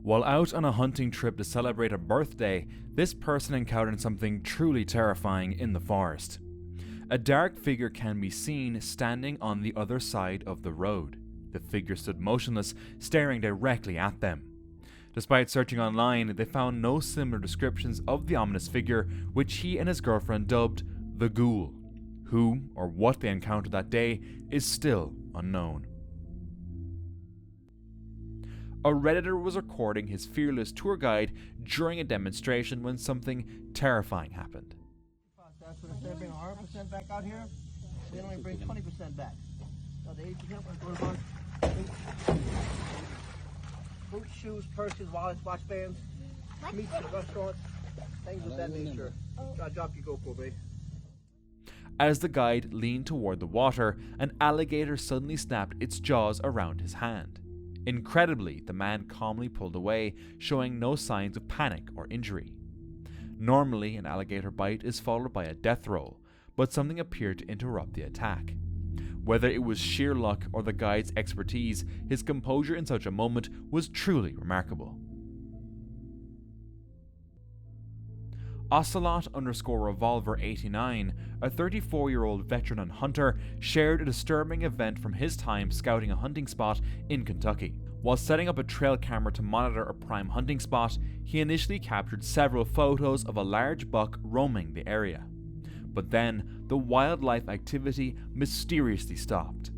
While out on a hunting trip to celebrate a birthday, this person encountered something truly terrifying in the forest. A dark figure can be seen standing on the other side of the road. The figure stood motionless, staring directly at them. Despite searching online, they found no similar descriptions of the ominous figure, which he and his girlfriend dubbed the Ghoul. Who or what they encountered that day is still unknown. A Redditor was recording his fearless tour guide during a demonstration when something terrifying happened. So instead of bringing 100% back out here, they only bring 20% back. So the 80% goes on. Boots, shoes, purses, wallets, watch bands, meats at restaurants, things of that nature. Drop your GoPro, babe. As the guide leaned toward the water, an alligator suddenly snapped its jaws around his hand. Incredibly, the man calmly pulled away, showing no signs of panic or injury. Normally, an alligator bite is followed by a death roll, but something appeared to interrupt the attack. Whether it was sheer luck or the guide's expertise, his composure in such a moment was truly remarkable. Ocelot_Revolver 89, a 34-year-old veteran and hunter, shared a disturbing event from his time scouting a hunting spot in Kentucky. While setting up a trail camera to monitor a prime hunting spot, he initially captured several photos of a large buck roaming the area. But then, the wildlife activity mysteriously stopped.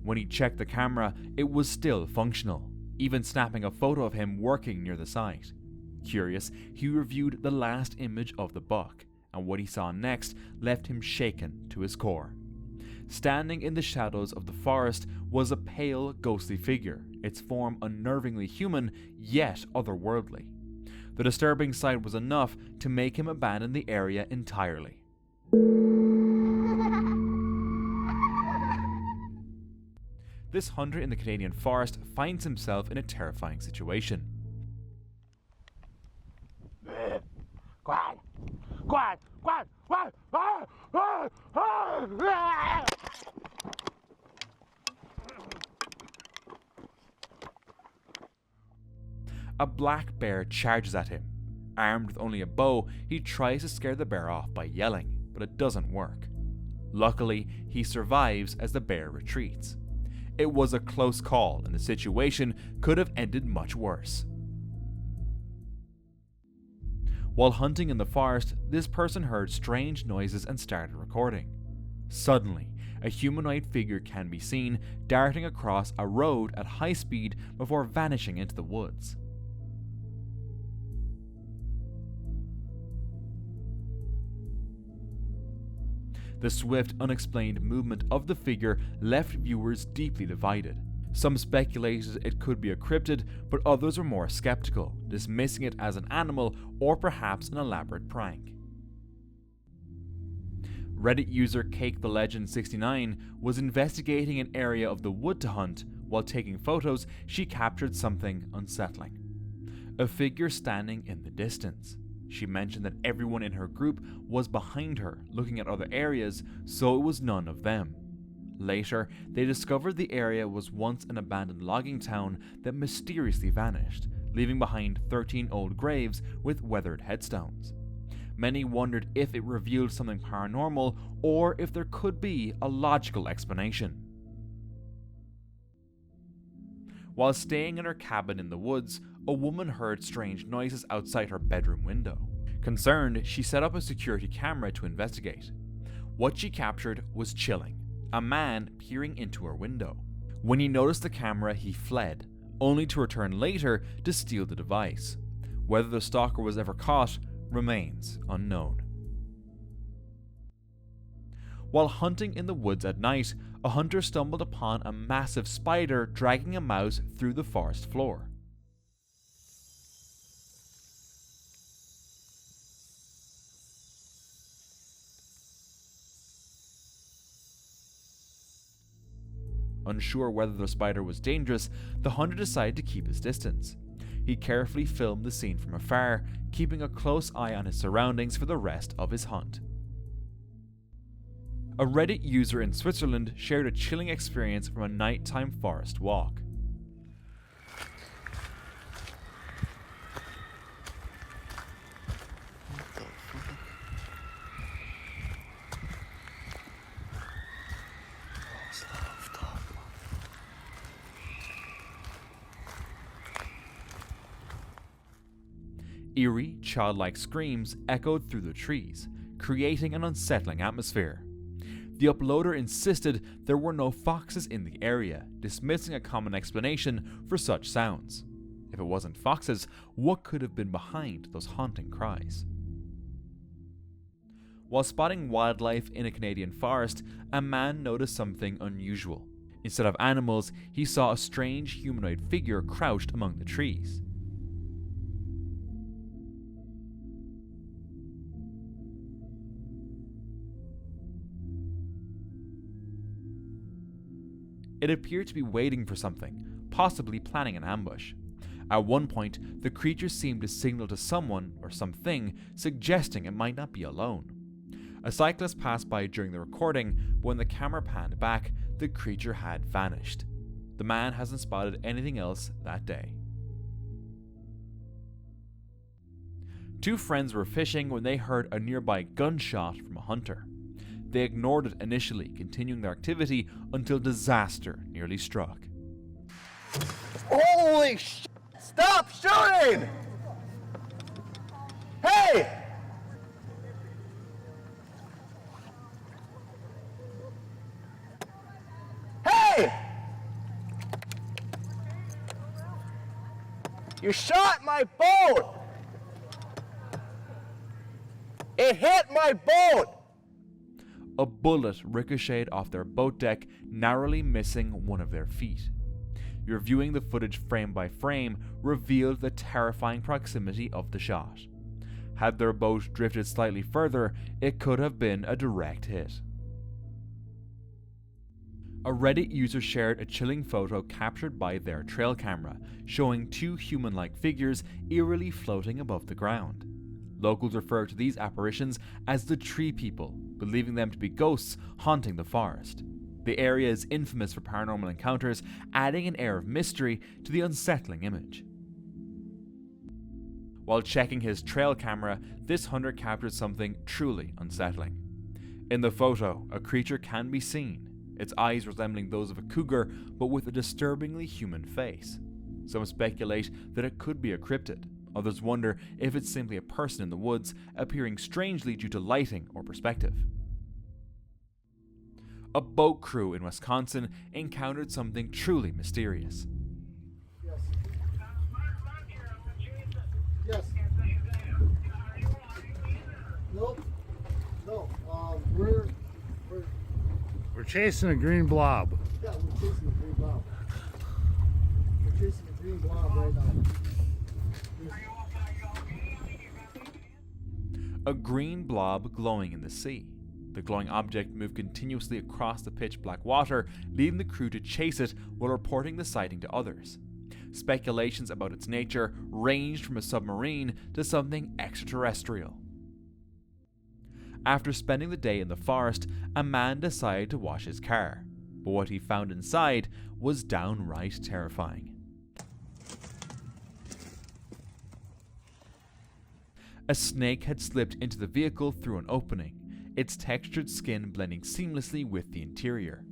When he checked the camera, it was still functional, even snapping a photo of him working near the site. Curious, he reviewed the last image of the buck, and what he saw next left him shaken to his core. Standing in the shadows of the forest was a pale, ghostly figure, its form unnervingly human, yet otherworldly. The disturbing sight was enough to make him abandon the area entirely. This hunter in the Canadian forest finds himself in a terrifying situation. A black bear charges at him. Armed with only a bow, he tries to scare the bear off by yelling, but it doesn't work. Luckily, he survives as the bear retreats. It was a close call, and the situation could have ended much worse. While hunting in the forest, this person heard strange noises and started recording. Suddenly, a humanoid figure can be seen darting across a road at high speed before vanishing into the woods. The swift, unexplained movement of the figure left viewers deeply divided. Some speculated it could be a cryptid, but others were more skeptical, dismissing it as an animal or perhaps an elaborate prank. Reddit user CakeTheLegend69 was investigating an area of the wood to hunt. While taking photos, she captured something unsettling. A figure standing in the distance. She mentioned that everyone in her group was behind her, looking at other areas, so it was none of them. Later, they discovered the area was once an abandoned logging town that mysteriously vanished, leaving behind 13 old graves with weathered headstones. Many wondered if it revealed something paranormal or if there could be a logical explanation. While staying in her cabin in the woods, a woman heard strange noises outside her bedroom window. Concerned, she set up a security camera to investigate. What she captured was chilling. A man peering into her window. When he noticed the camera, he fled, only to return later to steal the device. Whether the stalker was ever caught remains unknown. While hunting in the woods at night, a hunter stumbled upon a massive spider dragging a mouse through the forest floor. Unsure whether the spider was dangerous, the hunter decided to keep his distance. He carefully filmed the scene from afar, keeping a close eye on his surroundings for the rest of his hunt. A Reddit user in Switzerland shared a chilling experience from a nighttime forest walk. Eerie, childlike screams echoed through the trees, creating an unsettling atmosphere. The uploader insisted there were no foxes in the area, dismissing a common explanation for such sounds. If it wasn't foxes, what could have been behind those haunting cries? While spotting wildlife in a Canadian forest, a man noticed something unusual. Instead of animals, he saw a strange humanoid figure crouched among the trees. It appeared to be waiting for something, possibly planning an ambush. At one point, the creature seemed to signal to someone or something, suggesting it might not be alone. A cyclist passed by during the recording, but when the camera panned back, the creature had vanished. The man hasn't spotted anything else that day. Two friends were fishing when they heard a nearby gunshot from a hunter. They ignored it initially, continuing their activity until disaster nearly struck. Holy shit! Stop shooting! Hey! Hey! You shot my boat! It hit my boat! A bullet ricocheted off their boat deck, narrowly missing one of their feet. Reviewing the footage frame by frame revealed the terrifying proximity of the shot. Had their boat drifted slightly further, it could have been a direct hit. A Reddit user shared a chilling photo captured by their trail camera, showing two human-like figures eerily floating above the ground. Locals refer to these apparitions as the Tree People, believing them to be ghosts haunting the forest. The area is infamous for paranormal encounters, adding an air of mystery to the unsettling image. While checking his trail camera, this hunter captured something truly unsettling. In the photo, a creature can be seen, its eyes resembling those of a cougar but with a disturbingly human face. Some speculate that it could be a cryptid. Others wonder if it's simply a person in the woods, appearing strangely due to lighting or perspective. A boat crew in Wisconsin encountered something truly mysterious. Yes. Yes. Nope. No. We're chasing a green blob. Yeah, we're chasing a green blob. We're chasing a green blob right now. A green blob glowing in the sea. The glowing object moved continuously across the pitch-black water, leading the crew to chase it while reporting the sighting to others. Speculations about its nature ranged from a submarine to something extraterrestrial. After spending the day in the forest, a man decided to wash his car, but what he found inside was downright terrifying. A snake had slipped into the vehicle through an opening, its textured skin blending seamlessly with the interior.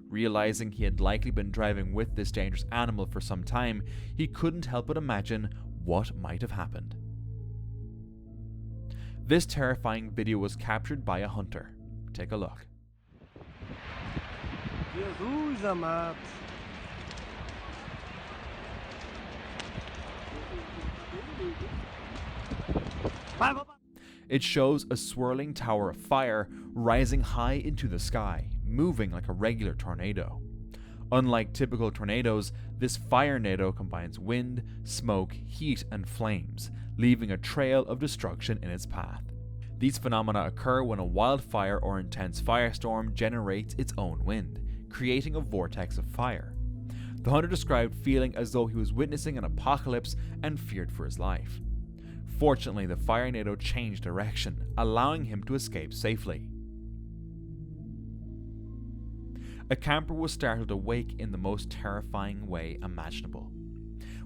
Realizing he had likely been driving with this dangerous animal for some time, he couldn't help but imagine what might have happened. This terrifying video was captured by a hunter. Take a look. It shows a swirling tower of fire rising high into the sky, moving like a regular tornado. Unlike typical tornadoes, this fire-nado combines wind, smoke, heat, and flames, leaving a trail of destruction in its path. These phenomena occur when a wildfire or intense firestorm generates its own wind, creating a vortex of fire. The hunter described feeling as though he was witnessing an apocalypse and feared for his life. Fortunately, the fire-nado changed direction, allowing him to escape safely. A camper was startled awake in the most terrifying way imaginable.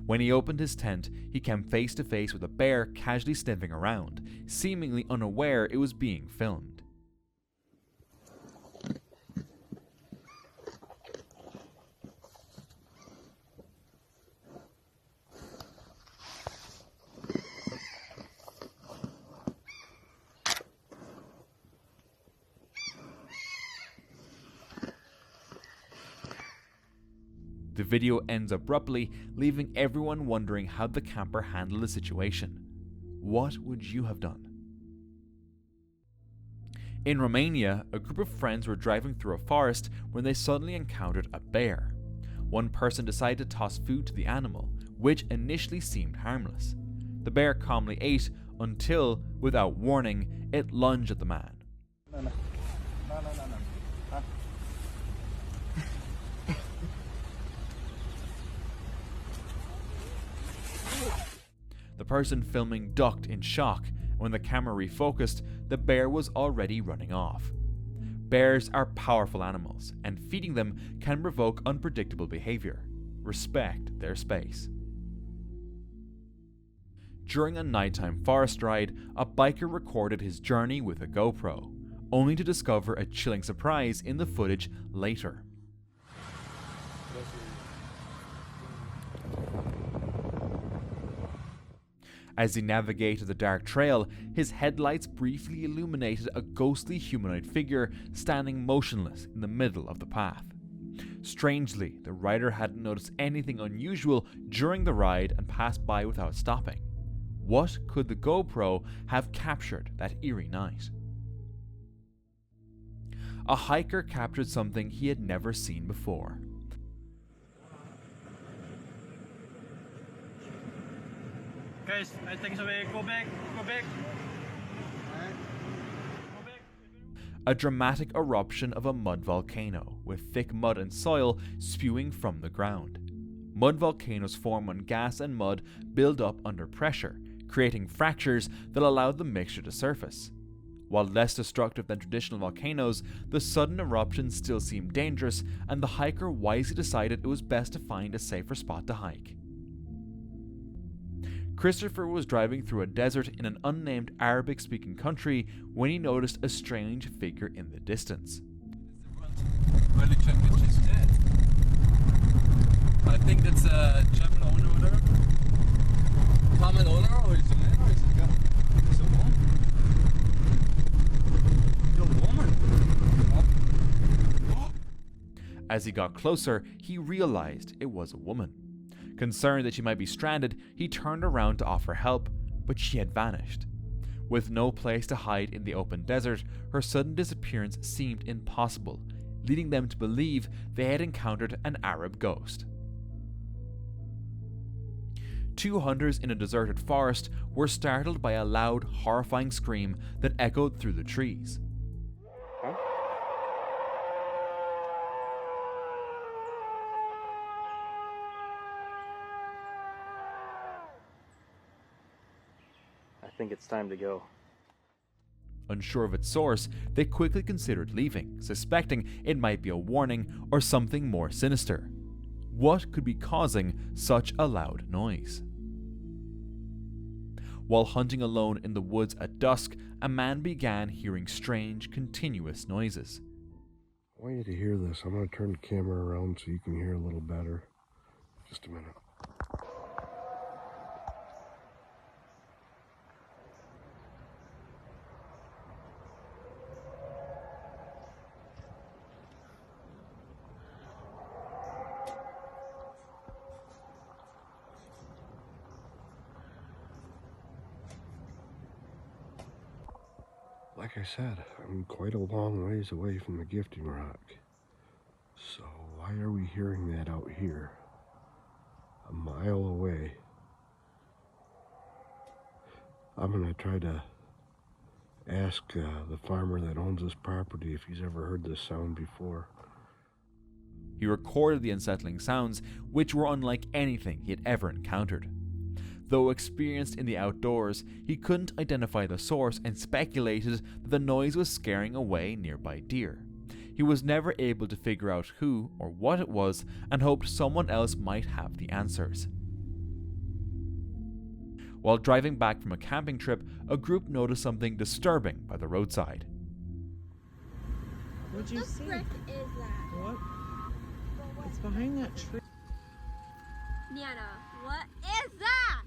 When he opened his tent, he came face to face with a bear casually sniffing around, seemingly unaware it was being filmed. video ends abruptly, leaving everyone wondering how the camper handled the situation. What would you have done? In Romania, a group of friends were driving through a forest when they suddenly encountered a bear. One person decided to toss food to the animal, which initially seemed harmless. The bear calmly ate until, without warning, it lunged at the man. The person filming ducked in shock. When the camera refocused, the bear was already running off. Bears are powerful animals, and feeding them can provoke unpredictable behavior. Respect their space. During a nighttime forest ride, a biker recorded his journey with a GoPro, only to discover a chilling surprise in the footage later. As he navigated the dark trail, his headlights briefly illuminated a ghostly humanoid figure standing motionless in the middle of the path. Strangely, the rider hadn't noticed anything unusual during the ride and passed by without stopping. What could the GoPro have captured that eerie night? A hiker captured something he had never seen before. Guys, I think so. Go back. A dramatic eruption of a mud volcano, with thick mud and soil spewing from the ground. Mud volcanoes form when gas and mud build up under pressure, creating fractures that allow the mixture to surface. While less destructive than traditional volcanoes, the sudden eruptions still seemed dangerous, and the hiker wisely decided it was best to find a safer spot to hike. Christopher was driving through a desert in an unnamed Arabic-speaking country when he noticed a strange figure in the distance. Really check which is dead. I think that's a German owner or whatever. Common owner, or is it a man, or is it a girl? It's a woman. The woman. As he got closer, he realized it was a woman. Concerned that she might be stranded, he turned around to offer help, but she had vanished. With no place to hide in the open desert, her sudden disappearance seemed impossible, leading them to believe they had encountered an Arab ghost. Two hunters in a deserted forest were startled by a loud, horrifying scream that echoed through the trees. I think it's time to go. Unsure of its source, they quickly considered leaving, suspecting it might be a warning or something more sinister. What could be causing such a loud noise? While hunting alone in the woods at dusk, a man began hearing strange, continuous noises. I want you to hear this. I'm going to turn the camera around so you can hear a little better. Just a minute. Like I said, I'm quite a long ways away from the gifting rock. So why are we hearing that out here? A mile away. I'm gonna try to ask the farmer that owns this property if he's ever heard this sound before. He recorded the unsettling sounds, which were unlike anything he had ever encountered. Though experienced in the outdoors, he couldn't identify the source and speculated that the noise was scaring away nearby deer. He was never able to figure out who or what it was and hoped someone else might have the answers. While driving back from a camping trip, a group noticed something disturbing by the roadside. What'd you see? What the frick is that? What? It's behind that tree. Nana, what is that?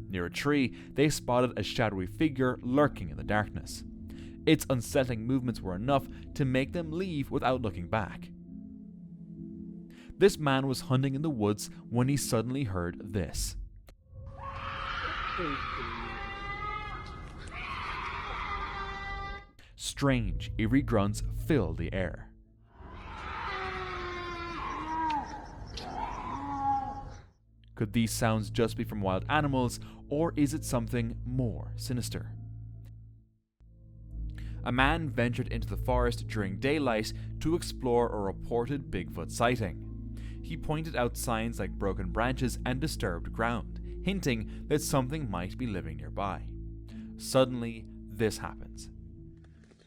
Near a tree, they spotted a shadowy figure lurking in the darkness. Its unsettling movements were enough to make them leave without looking back. This man was hunting in the woods when he suddenly heard this. Strange, eerie grunts filled the air. Could these sounds just be from wild animals, or is it something more sinister? A man ventured into the forest during daylight to explore a reported Bigfoot sighting. He pointed out signs like broken branches and disturbed ground, hinting that something might be living nearby. Suddenly, this happens.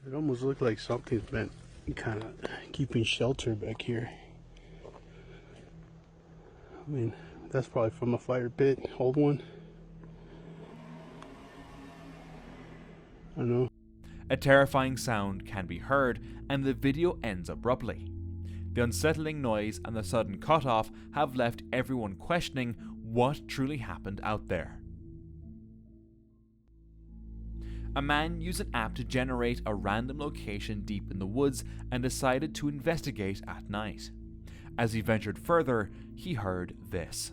It almost looked like something's been kind of keeping shelter back here. I mean, that's probably from a fire pit, old one. I don't know. A terrifying sound can be heard, and the video ends abruptly. The unsettling noise and the sudden cutoff have left everyone questioning what truly happened out there. A man used an app to generate a random location deep in the woods and decided to investigate at night. As he ventured further, he heard this.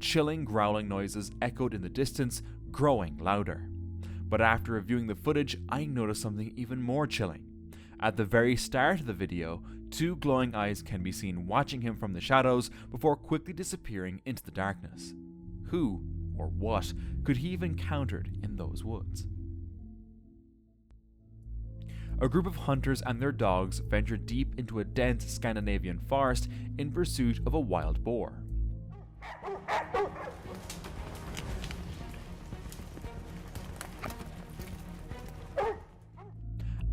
Chilling growling noises echoed in the distance, growing louder. But after reviewing the footage, I noticed something even more chilling. At the very start of the video, two glowing eyes can be seen watching him from the shadows before quickly disappearing into the darkness. Who, or what, could he have encountered in those woods? A group of hunters and their dogs ventured deep into a dense Scandinavian forest in pursuit of a wild boar.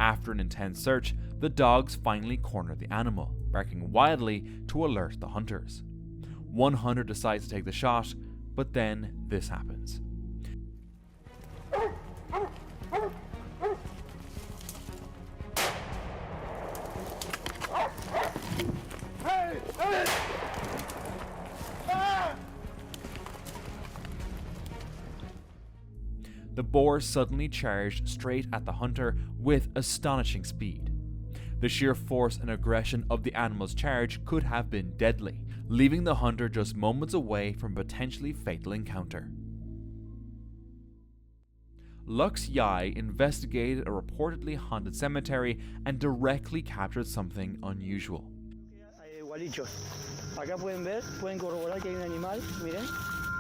After an intense search, the dogs finally corner the animal, barking wildly to alert the hunters. One hunter decides to take the shot, but then this happens. The boar suddenly charged straight at the hunter with astonishing speed. The sheer force and aggression of the animal's charge could have been deadly, leaving the hunter just moments away from a potentially fatal encounter. Lux Yai investigated a reportedly haunted cemetery and directly captured something unusual. Hay gualichos. Acá pueden ver, pueden corroborar que hay un animal, miren,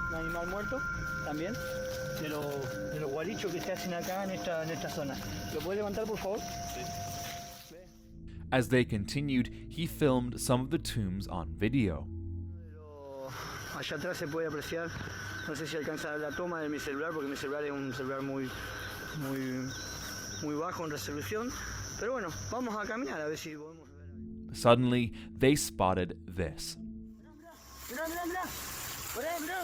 un animal muerto también. De los gualichos que se hacen acá en esta zona. ¿Lo puede levantar, por favor? Sí. As they continued, he filmed some of the tombs on video. Allá atrás se puede apreciar, no sé si alcanza la toma de mi celular, porque mi celular es un celular muy bajo en resolución. Pero bueno, vamos a caminar a ver si podemos ver. Suddenly, they spotted this. Mirá, mirá, mirá. Por ahí, mirá.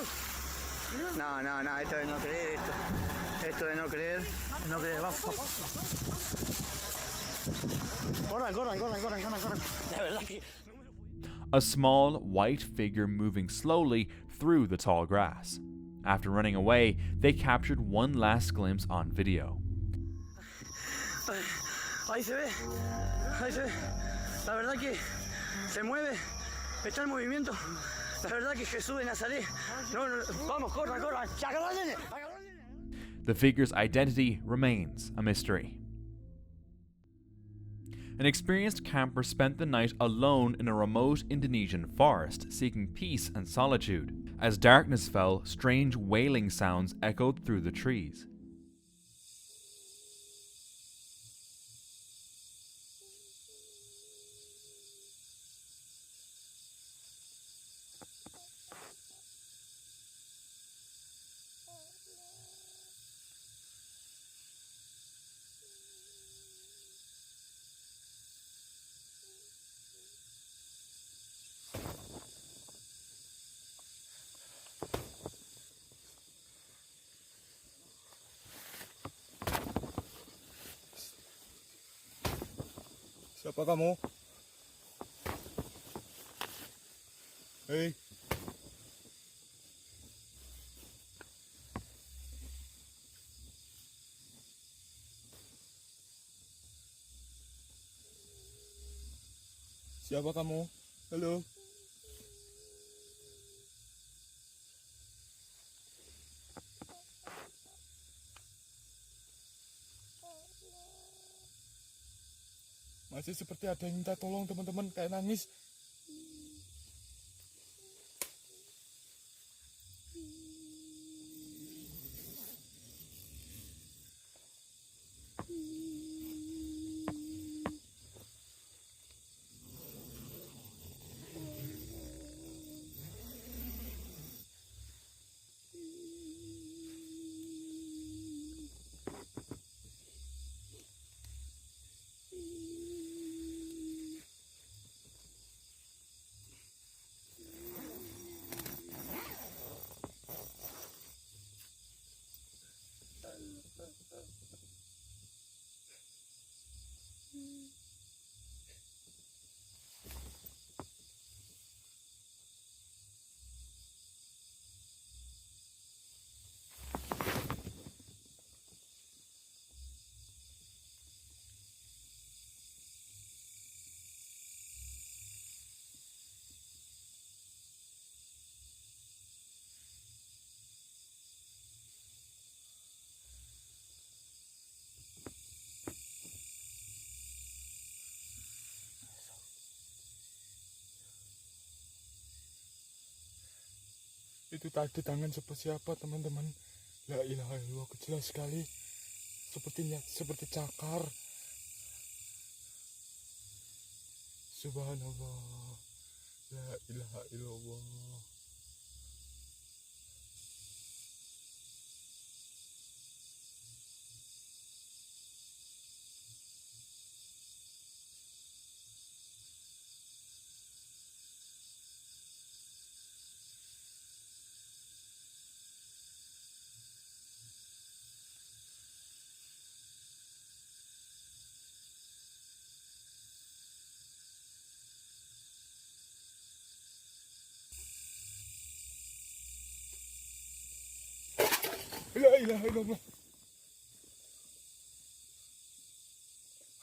No, esto de no creer, esto de no creer, vamos. Corran. La verdad que... A small, white figure moving slowly through the tall grass. After running away, they captured one last glimpse on video. Ahí se ve. La verdad que se mueve, está en movimiento. La verdad que Jesús de Nazaret. No, vamos, corran. The figure's identity remains a mystery. An experienced camper spent the night alone in a remote Indonesian forest, seeking peace and solitude. As darkness fell, strange wailing sounds echoed through the trees. Siapa kamu? Hey. Siapa kamu? Halo. Masih seperti ada yang minta tolong teman-teman, kayak nangis. Itu tadi tangan siapa teman-teman. La ilaha illallah, kecil sekali. Sepertinya seperti cakar. Subhanallah. La ilaha illallah. La ilaha illallah.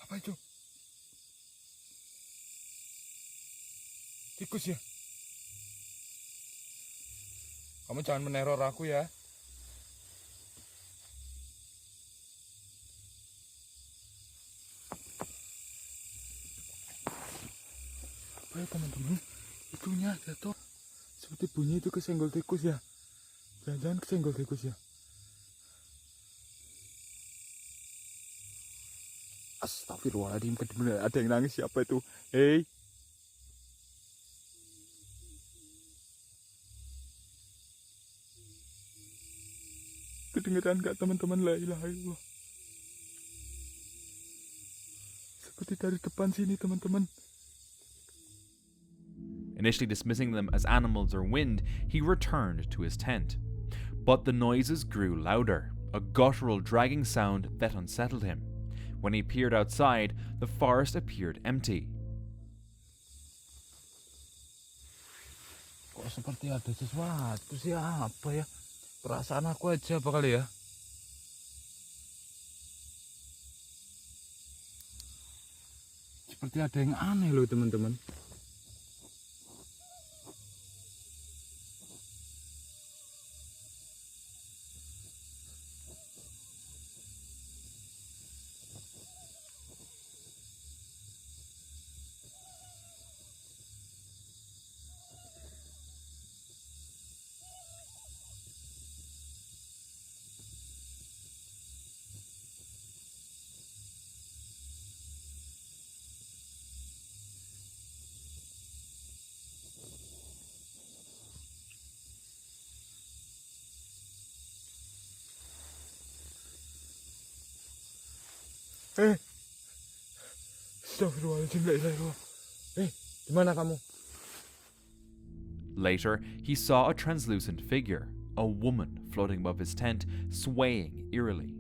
Apa itu? Tikus ya? Kamu jangan meneror aku ya. Apa ya teman-teman? Itunya jatuh. Seperti bunyi itu kesenggol tikus ya. Jangan-jangan kesenggol tikus ya. Astagfirullahaladzim, kedengeran ada yang nangis. Siapa itu? Hei. Kedengeran gak teman-teman? La ilaha illallah. Seperti dari depan sini teman-teman. Initially dismissing them as animals or wind, he returned to his tent. But the noises grew louder, a guttural dragging sound that unsettled him. When he peered outside, the forest appeared empty. Kok seperti ada sesuatu sih, apa ya? Perasaan aku aja apa kali ya? Seperti ada yang aneh loh teman-teman. Astagfirullahaladzim, la ilaha illallah. Gimana kamu? Later, he saw a translucent figure, a woman floating above his tent, swaying eerily.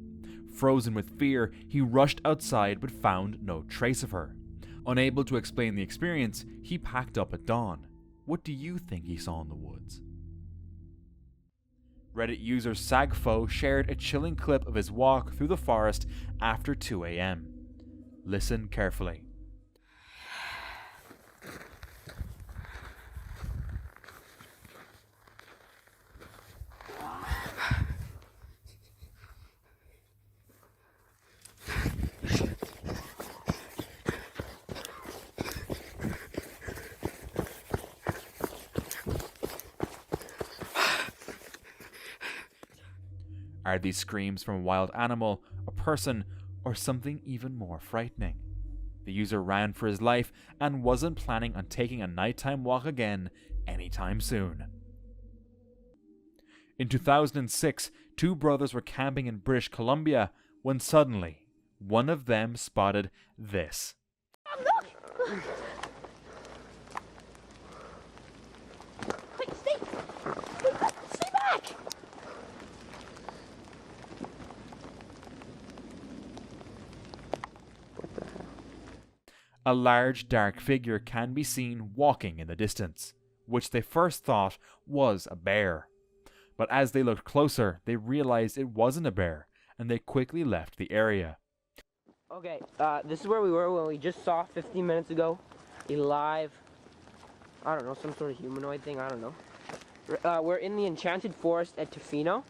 Frozen with fear, he rushed outside but found no trace of her. Unable to explain the experience, he packed up at dawn. What do you think he saw in the woods? Reddit user Sagfo shared a chilling clip of his walk through the forest after 2 a.m. Listen carefully. Are these screams from a wild animal, a person, or something even more frightening? The user ran for his life and wasn't planning on taking a nighttime walk again anytime soon. In 2006, two brothers were camping in British Columbia when suddenly, one of them spotted this. Quick, stay! Stay back! A large dark figure can be seen walking in the distance, which they first thought was a bear. But as they looked closer, they realized it wasn't a bear, and they quickly left the area. Okay, this is where we were when we just saw 15 minutes ago a live, I don't know, some sort of humanoid thing, I don't know. We're in the Enchanted Forest at Tofino,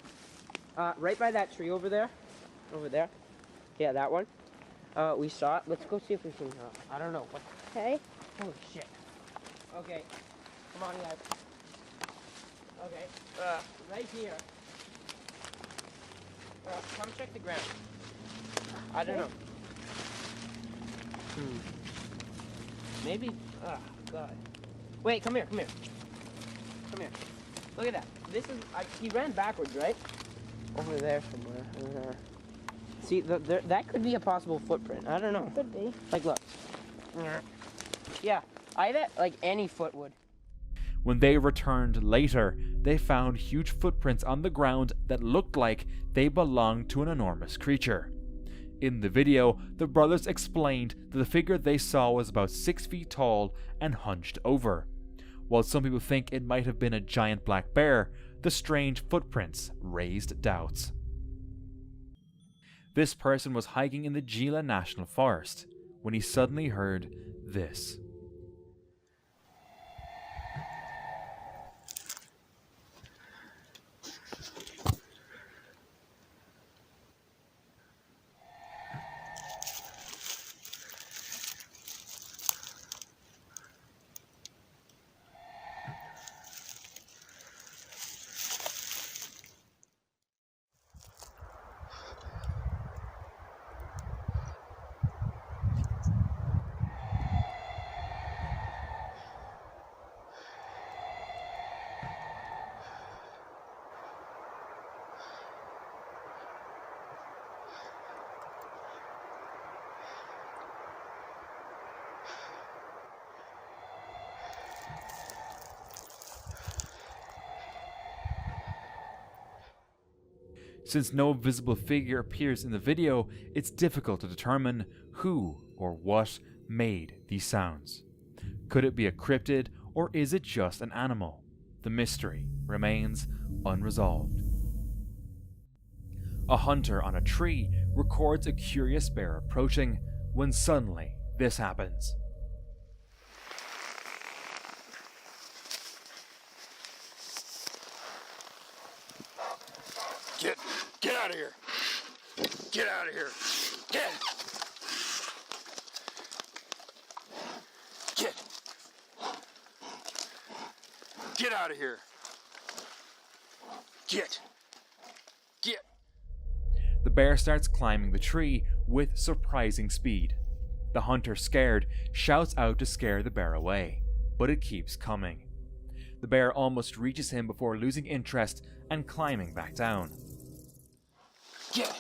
right by that tree over there. Yeah, that one. We saw it. Let's go see if we can, I don't know. What? Okay. Holy shit. Okay, come on, guys. Okay, right here. Come check the ground. I don't know. Maybe, oh god. Wait, come here. Come here. Look at that. This is, he ran backwards, right? Over there somewhere. See, that could be a possible footprint. I don't know. Could be. Like, look. Yeah, I bet like any foot would. When they returned later, they found huge footprints on the ground that looked like they belonged to an enormous creature. In the video, the brothers explained that the figure they saw was about 6 feet tall and hunched over. While some people think it might have been a giant black bear, the strange footprints raised doubts. This person was hiking in the Gila National Forest when he suddenly heard this. Since no visible figure appears in the video, it's difficult to determine who or what made these sounds. Could it be a cryptid, or is it just an animal? The mystery remains unresolved. A hunter on a tree records a curious bear approaching when suddenly this happens. Get out of here! Get out of here! Get out of here! Get! The bear starts climbing the tree with surprising speed. The hunter, scared, shouts out to scare the bear away, but it keeps coming. The bear almost reaches him before losing interest and climbing back down. Get!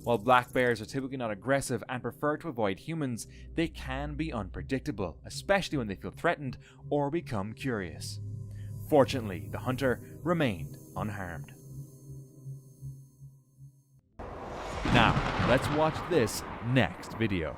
While black bears are typically not aggressive and prefer to avoid humans, they can be unpredictable, especially when they feel threatened or become curious. Fortunately, the hunter remained unharmed. Now, let's watch this next video.